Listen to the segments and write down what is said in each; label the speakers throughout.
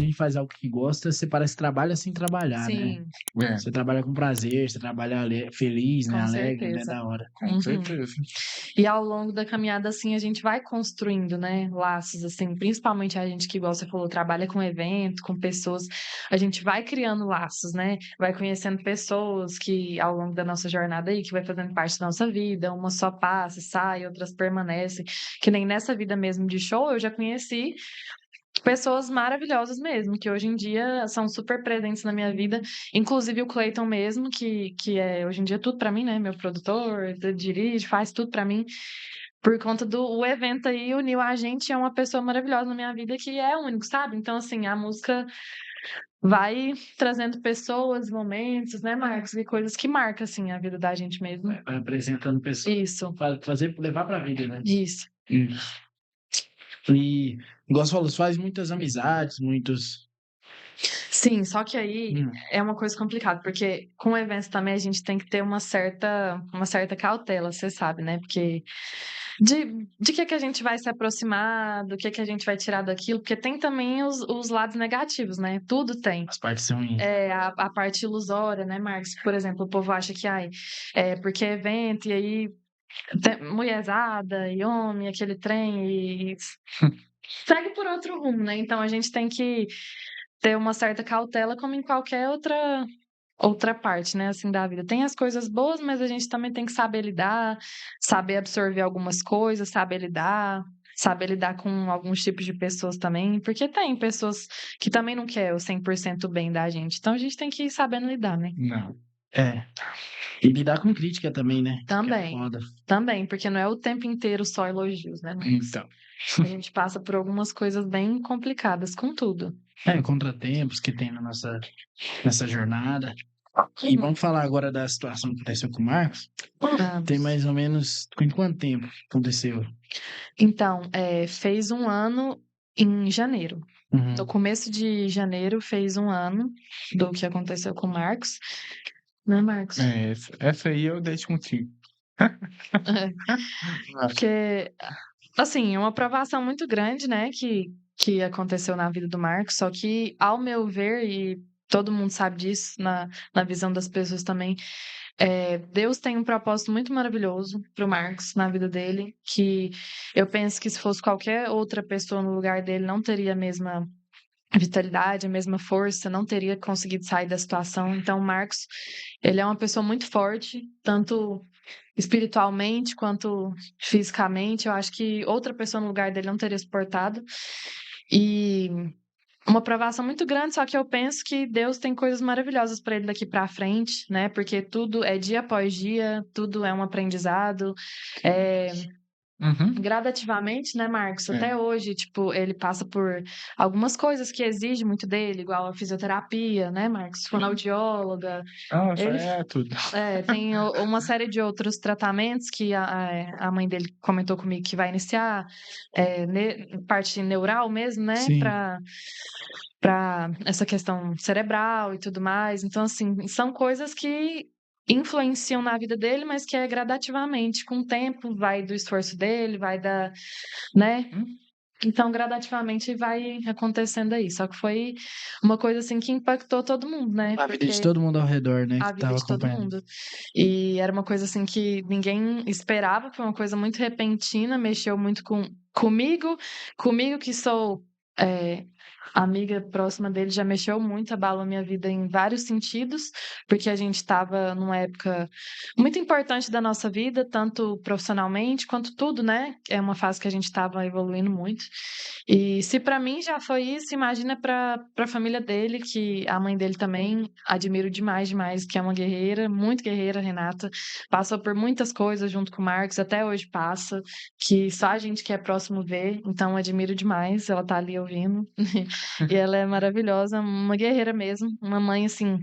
Speaker 1: gente faz algo que gosta, você parece que trabalha sem trabalhar, né?
Speaker 2: Sim,
Speaker 1: Você trabalha com prazer, você trabalha feliz, né?
Speaker 2: com
Speaker 1: Alegre, né?
Speaker 2: certeza.
Speaker 1: Da hora.
Speaker 3: Com certeza.
Speaker 2: E ao longo da caminhada, assim, a gente vai construindo, né, laços, assim, principalmente a gente que, igual você falou, trabalha com evento, com pessoas, a gente vai criando laços, né, vai conhecendo pessoas que, ao longo da nossa jornada aí, que vai fazendo parte da nossa vida, uma só passa, sai, outras permanecem, que nem nessa vida mesmo de show, eu já conheci pessoas maravilhosas mesmo, que hoje em dia são super presentes na minha vida, inclusive o Clayton mesmo, que é hoje em dia tudo pra mim, né? Meu produtor, dirige, faz tudo pra mim. Por conta do o evento aí, uniu a gente, é uma pessoa maravilhosa na minha vida que é único, sabe? Então, assim, a música vai trazendo pessoas, momentos, né, Marcos? E coisas que marcam, assim, a vida da gente mesmo.
Speaker 1: Vai apresentando pessoas.
Speaker 2: Isso,
Speaker 1: Levar pra vida, né?
Speaker 2: isso.
Speaker 1: E, igual você falou, você faz muitas amizades, muitos.
Speaker 2: Sim, só que aí é uma coisa complicada, porque com eventos também a gente tem que ter uma certa cautela, você sabe, né? Porque de que a gente vai se aproximar, do que a gente vai tirar daquilo, porque tem também os lados negativos, né? Tudo tem.
Speaker 1: As partes são ruins.
Speaker 2: É, a parte ilusória, né, Marcos? Por exemplo, o povo acha que, porque é evento, e aí mulherzada e homem, aquele trem, e segue por outro rumo, né? Então a gente tem que ter uma certa cautela, como em qualquer outra parte, né, assim, da vida. Tem as coisas boas, mas a gente também tem que saber lidar, saber absorver algumas coisas, saber lidar com alguns tipos de pessoas também, porque tem pessoas que também não querem o 100% bem da gente. Então a gente tem que ir sabendo lidar, né?
Speaker 3: Não.
Speaker 1: É. E lidar com crítica também, né? Que é
Speaker 2: Também.
Speaker 1: foda.
Speaker 2: Também, porque não é o tempo inteiro só elogios, né, Marcos?
Speaker 3: Então.
Speaker 2: A gente passa por algumas coisas bem complicadas com tudo.
Speaker 1: Contratempos que tem nessa jornada. E vamos falar agora da situação que aconteceu com o Marcos. Tem mais ou menos. Em quanto tempo aconteceu?
Speaker 2: Então, fez um ano em janeiro.
Speaker 1: Uhum.
Speaker 2: No começo de janeiro fez um ano do que aconteceu com o Marcos. Né, Marcos?
Speaker 3: Essa aí eu deixo contigo.
Speaker 2: Porque, assim, é uma provação muito grande, né, que aconteceu na vida do Marcos. Só que, ao meu ver, e todo mundo sabe disso, na visão das pessoas também, Deus tem um propósito muito maravilhoso pro Marcos na vida dele, que eu penso que se fosse qualquer outra pessoa no lugar dele, não teria a mesma vitalidade, a mesma força, não teria conseguido sair da situação. Então, o Marcos, ele é uma pessoa muito forte, tanto espiritualmente quanto fisicamente. Eu acho que outra pessoa no lugar dele não teria suportado. E uma provação muito grande, só que eu penso que Deus tem coisas maravilhosas para ele daqui para frente, né? Porque tudo é dia após dia, tudo é um aprendizado. Gradativamente, né, Marcos? Até hoje, tipo, ele passa por algumas coisas que exigem muito dele, igual a fisioterapia, né, Marcos? Fonoaudióloga. Ele
Speaker 3: tudo.
Speaker 2: tem uma série de outros tratamentos que a mãe dele comentou comigo que vai iniciar, parte neural mesmo, né?
Speaker 1: Sim.
Speaker 2: Para essa questão cerebral e tudo mais. Então, assim, são coisas que influenciam na vida dele, mas que é gradativamente, com o tempo, vai do esforço dele, vai da, né? Então, gradativamente vai acontecendo aí. Só que foi uma coisa assim que impactou todo mundo, né?
Speaker 1: A vida de
Speaker 2: Porque
Speaker 1: todo mundo ao redor, né?
Speaker 2: a
Speaker 1: Que
Speaker 2: vida
Speaker 1: tava
Speaker 2: de todo
Speaker 1: acompanhando.
Speaker 2: mundo. E era uma coisa assim que ninguém esperava, foi uma coisa muito repentina, mexeu muito comigo que sou amiga próxima dele, já mexeu muito, abalou minha vida em vários sentidos, porque a gente estava numa época muito importante da nossa vida, tanto profissionalmente quanto tudo, né? É uma fase que a gente estava evoluindo muito. E se para mim já foi isso, imagina para a família dele, que a mãe dele também admiro demais, demais, que é uma guerreira, muito guerreira, Renata. Passou por muitas coisas junto com o Marcos, até hoje passa, que só a gente que é próximo vê, então admiro demais, ela tá ali ouvindo. E ela é maravilhosa, uma guerreira mesmo, uma mãe assim.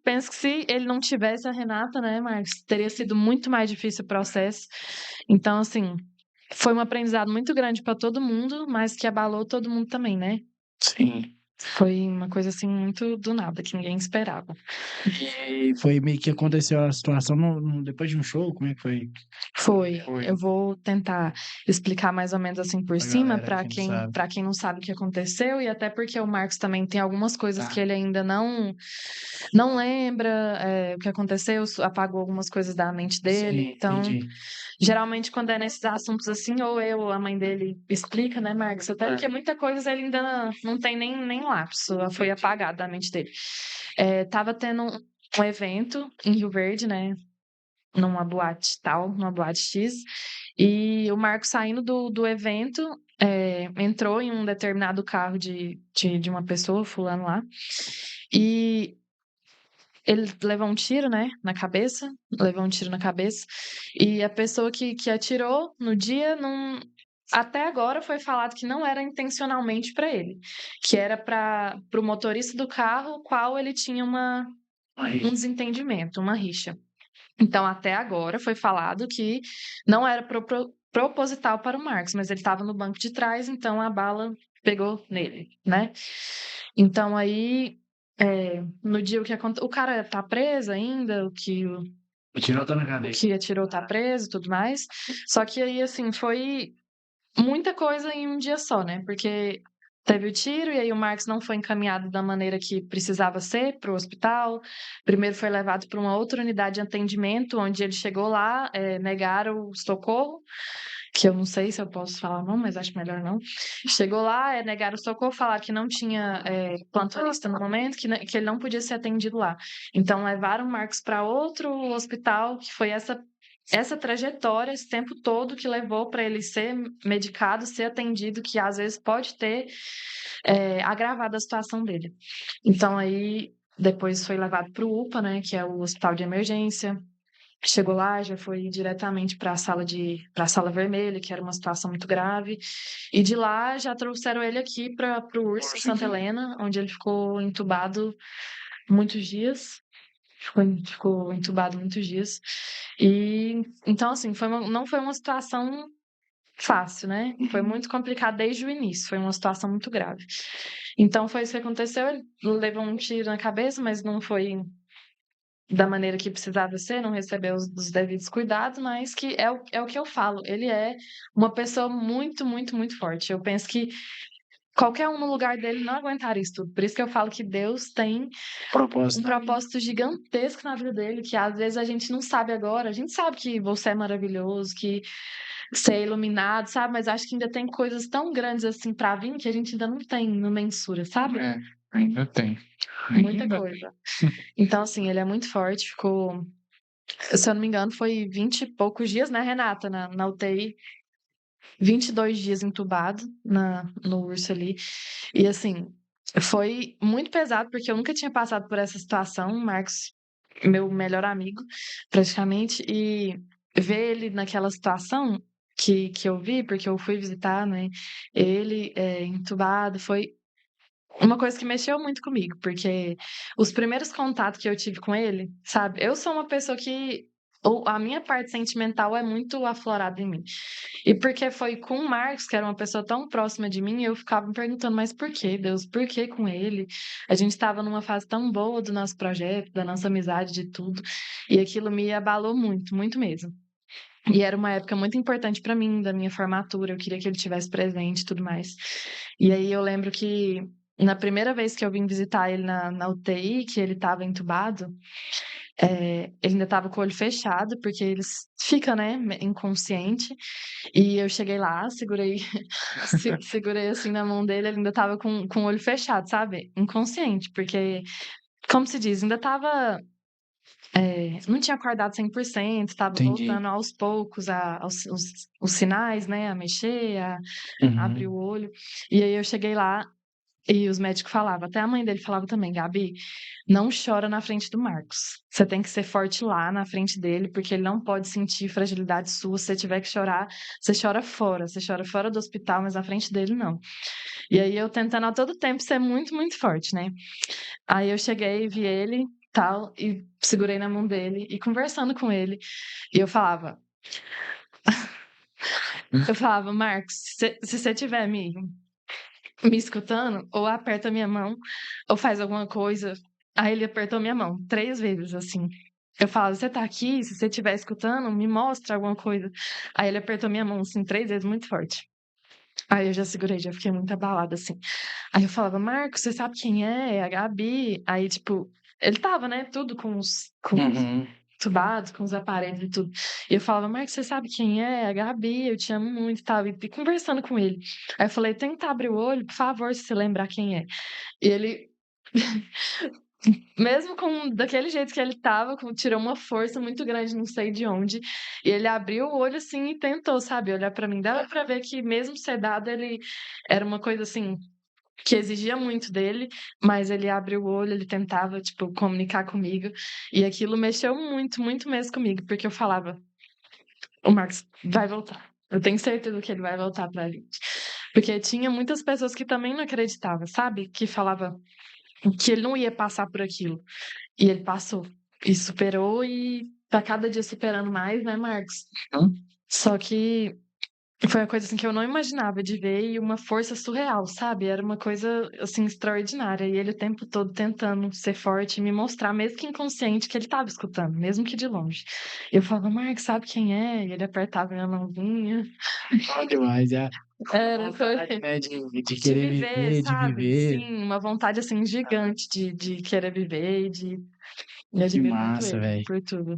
Speaker 2: Penso que se ele não tivesse a Renata, né, Marcos, teria sido muito mais difícil o processo. Então, assim, foi um aprendizado muito grande para todo mundo, mas que abalou todo mundo também, né?
Speaker 1: Sim.
Speaker 2: Foi uma coisa assim muito do nada, que ninguém esperava.
Speaker 1: E foi meio que aconteceu a situação depois de um show? Como é que foi
Speaker 2: Foi.
Speaker 3: Foi.
Speaker 2: Eu vou tentar explicar mais ou menos assim por
Speaker 1: pra
Speaker 2: cima,
Speaker 1: galera
Speaker 2: para
Speaker 1: que não
Speaker 2: quem,
Speaker 1: sabe?
Speaker 2: para quem não sabe o que aconteceu, e até porque o Marcos também tem algumas coisas que
Speaker 1: Tá,
Speaker 2: ele ainda não lembra, o que aconteceu, apagou algumas coisas da mente dele.
Speaker 1: sim,
Speaker 2: Então,
Speaker 1: entendi.
Speaker 2: geralmente, quando é nesses assuntos assim, ou eu ou a mãe dele explica, né, Marcos? Até porque muita coisa ele ainda não tem nem lapso, foi apagado da mente dele. Tava tendo um evento em Rio Verde, né? Numa boate tal, numa boate X, e o Marcos saindo do evento, entrou em um determinado carro de uma pessoa, fulano lá, e ele levou um tiro, né, na cabeça, levou um tiro na cabeça, e a pessoa que atirou no dia não. Até agora foi falado que não era intencionalmente para ele, que era para o motorista do carro, qual ele tinha um desentendimento, uma rixa. Então, até agora foi falado que não era proposital para o Marcos, mas ele estava no banco de trás, então a bala pegou nele, né? Então, aí, no dia o que aconteceu, o cara tá preso ainda,
Speaker 1: O tiro tá na
Speaker 2: o
Speaker 1: cadeia.
Speaker 2: que atirou tá preso e tudo mais. Só que aí, assim, foi muita coisa em um dia só, né? Porque teve o tiro e aí o Marcos não foi encaminhado da maneira que precisava ser para o hospital. Primeiro foi levado para uma outra unidade de atendimento, onde ele chegou lá, negaram o socorro, que eu não sei se eu posso falar não, mas acho melhor não. Chegou lá, negaram o socorro, falaram que não tinha plantonista no momento, que ele não podia ser atendido lá. Então levaram o Marcos para outro hospital, que foi essa trajetória, esse tempo todo que levou para ele ser medicado, ser atendido, que às vezes pode ter agravado a situação dele. Então aí depois foi levado para o UPA, né, que é o hospital de emergência. Chegou lá, já foi diretamente para a sala vermelha, que era uma situação muito grave. E de lá já trouxeram ele aqui para o URSS Santa Helena, onde ele ficou entubado muitos dias. Ficou entubado muitos dias. E então, assim, não foi uma situação fácil, né? Foi muito complicado desde o início, foi uma situação muito grave. Então, foi isso que aconteceu. Ele levou um tiro na cabeça, mas não foi da maneira que precisava ser, não recebeu os devidos cuidados, mas que é o que eu falo. Ele é uma pessoa muito, muito, muito forte. Eu penso que qualquer um no lugar dele não aguentaria isso tudo. Por isso que eu falo que Deus tem um
Speaker 1: Propósito.
Speaker 2: propósito gigantesco na vida dele, que às vezes a gente não sabe agora. A gente sabe que você é maravilhoso, que você é iluminado, sabe? Mas acho que ainda tem coisas tão grandes assim pra vir que a gente ainda não tem, não mensura, sabe?
Speaker 3: Ainda tem.
Speaker 2: Muita
Speaker 3: Ainda
Speaker 2: coisa. Então, assim, ele é muito forte, ficou, se eu não me engano, foi 20 e poucos dias, né, Renata, na UTI. 22 dias entubado no urso ali. E assim, foi muito pesado, porque eu nunca tinha passado por essa situação. O Marcos, meu melhor amigo, praticamente, e ver ele naquela situação que eu vi, porque eu fui visitar, né? Ele entubado, foi uma coisa que mexeu muito comigo, porque os primeiros contatos que eu tive com ele, sabe? Eu sou uma pessoa que. A minha parte sentimental é muito aflorada em mim. E porque foi com o Marcos, que era uma pessoa tão próxima de mim, eu ficava me perguntando, mas por que, Deus? Por que com ele? A gente estava numa fase tão boa do nosso projeto, da nossa amizade, de tudo. E aquilo me abalou muito, muito mesmo. E era uma época muito importante para mim, da minha formatura. Eu queria que ele tivesse presente e tudo mais. E aí eu lembro que na primeira vez que eu vim visitar ele na UTI, que ele estava entubado, ele ainda estava com o olho fechado, porque ele fica, né, inconsciente. E eu cheguei lá, segurei assim na mão dele, ele ainda estava com o olho fechado, sabe? Inconsciente, porque, como se diz, ainda estava. Não tinha acordado 100%, estava
Speaker 1: Entendi.
Speaker 2: voltando aos poucos os sinais, né, a mexer, a abrir
Speaker 1: Uhum.
Speaker 2: o olho. E aí eu cheguei lá e os médicos falavam, até a mãe dele falava também, Gabi, não chora na frente do Marcos. Você tem que ser forte lá na frente dele, porque ele não pode sentir fragilidade sua. Se você tiver que chorar, você chora fora. Você chora fora do hospital, mas na frente dele não. E aí eu tentando a todo tempo ser muito, muito forte, né? Aí eu cheguei, vi ele, tal, e segurei na mão dele e conversando com ele. E eu falava, Marcos, se você tiver amigo, me escutando, ou aperta minha mão, ou faz alguma coisa. Aí ele apertou minha mão 3 vezes, assim. Eu falo, você tá aqui? Se você estiver escutando, me mostra alguma coisa. Aí ele apertou minha mão, assim, 3 vezes, muito forte. Aí eu já segurei, já fiquei muito abalada, assim. Aí eu falava, Marcos, você sabe quem é? É a Gabi. Aí, tipo, ele tava, né, tudo com os
Speaker 1: Uhum.
Speaker 2: tubados, com os aparelhos e tudo. E eu falava, Marcos, você sabe quem é? É a Gabi, eu te amo muito e tal. E conversando com ele. Aí eu falei, tenta abrir o olho, por favor, se você lembrar quem é. E ele, mesmo com daquele jeito que ele tava, tirou uma força muito grande, não sei de onde. E ele abriu o olho assim e tentou, sabe, olhar pra mim. Dava pra ver que mesmo sedado, ele era uma coisa assim que exigia muito dele, mas ele abriu o olho, ele tentava, tipo, comunicar comigo. E aquilo mexeu muito, muito mesmo comigo, porque eu falava, o Marcos vai voltar. Eu tenho certeza que ele vai voltar pra gente. Porque tinha muitas pessoas que também não acreditavam, sabe? Que falava que ele não ia passar por aquilo. E ele passou. E superou e tá cada dia superando mais, né, Marcos?
Speaker 1: Hum?
Speaker 2: Só que foi uma coisa assim que eu não imaginava de ver e uma força surreal, sabe? Era uma coisa assim extraordinária. E ele o tempo todo tentando ser forte e me mostrar, mesmo que inconsciente, que ele tava escutando, mesmo que de longe. Eu falava, Marcos, sabe quem é? E ele apertava minha mãozinha.
Speaker 1: Bom demais, é.
Speaker 2: Era, foi
Speaker 1: Vontade, né, de
Speaker 2: de
Speaker 1: querer
Speaker 2: viver,
Speaker 1: viver, de
Speaker 2: sabe?
Speaker 1: viver.
Speaker 2: Sim, uma vontade assim gigante de querer viver e de. E
Speaker 1: Que
Speaker 2: admiro muito
Speaker 1: massa,
Speaker 2: ele
Speaker 1: velho.
Speaker 2: por tudo.